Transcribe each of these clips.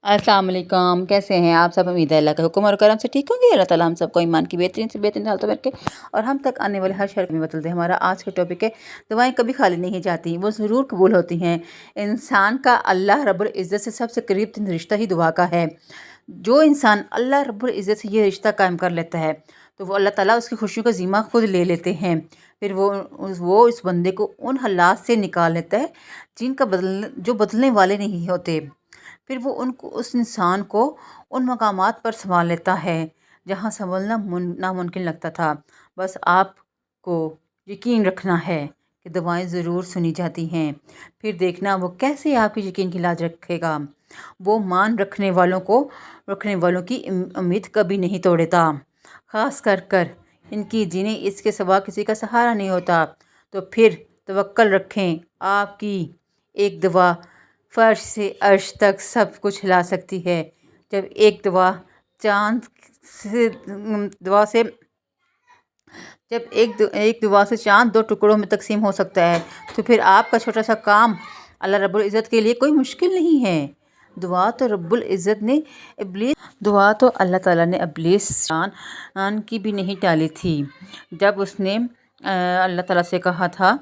अस्सलाम वालेकुम, कैसे हैं आप सब। उम्मीद है अल्लाह का हुक्म और करम से ठीक होंगे। अल्लाह ताला हम सबको ईमान की बेहतरीन से बेहतरीन हालतों में रखे और हम तक आने वाले हर शर्त में बदल दे। हमारा आज का टॉपिक है दुआएं कभी खाली नहीं जाती, वो ज़रूर कबूल होती हैं। इंसान का अल्लाह रब्बुल इज़्ज़त से सबसे करीब तरीन रिश्ता ही दुआ का है। जो इंसान अल्लाह रब्बुल इज़्ज़त से ये रिश्ता कायम कर लेता है तो वो अल्लाह ताला उसकी खुशियों का ज़िम्मा खुद ले लेते हैं। फिर वो इस बंदे को उन हालात से निकाल लेता है जो बदलने वाले नहीं होते। फिर वो उस इंसान को उन मकामात पर संभाल लेता है जहाँ संभलना नामुमकिन लगता था। बस आपको यकीन रखना है कि दुआएं ज़रूर सुनी जाती हैं। फिर देखना वो कैसे आपके यकीन की लाज रखेगा। वो रखने वालों की उम्मीद कभी नहीं तोड़ता। ख़ास कर इनकी जिन्हें इसके सिवा किसी का सहारा नहीं होता। तो फिर तवक्कल रखें, आपकी एक दुआ फर्श से अर्श तक सब कुछ हिला सकती है। जब एक दुआ से चांद दो टुकड़ों में तकसीम हो सकता है तो फिर आपका छोटा सा काम अल्लाह रब्बुल इज़्ज़त के लिए कोई मुश्किल नहीं है। दुआ तो अल्लाह ताला ने इब्लीस की भी नहीं टाली थी। जब उसने अल्लाह ताला से कहा था,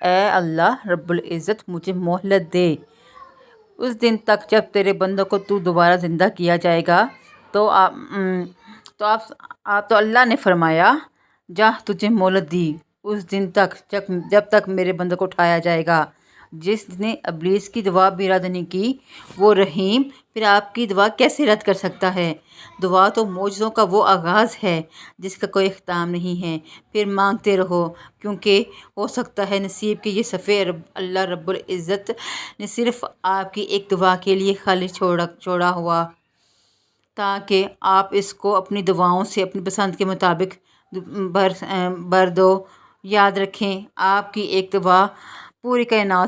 ए अल्लाह रब्बुल इज़्ज़त मुझे मोहलत दे उस दिन तक जब तेरे बंदों को तू दोबारा ज़िंदा किया जाएगा। तो अल्लाह ने फरमाया, जा तुझे मोहलत दी उस दिन तक जब तक मेरे बंदों को उठाया जाएगा। जिसने इब्लीस की दुआ भी रद्द नहीं की वो रहीम फिर आपकी दुआ कैसे रद्द कर सकता है। दुआ तो मौजज़ों का वो आगाज़ है जिसका कोई ख़त्म नहीं है। फिर मांगते रहो क्योंकि हो सकता है नसीब के ये सफ़े अल्लाह रब्बुल इज़्ज़त ने सिर्फ़ आपकी एक दुआ के लिए खाली छोड़ा हुआ ताकि आप इसको अपनी दुआओं से अपनी पसंद के मुताबिक भर दो। याद रखें, आपकी एक दुआ पूरी कायनात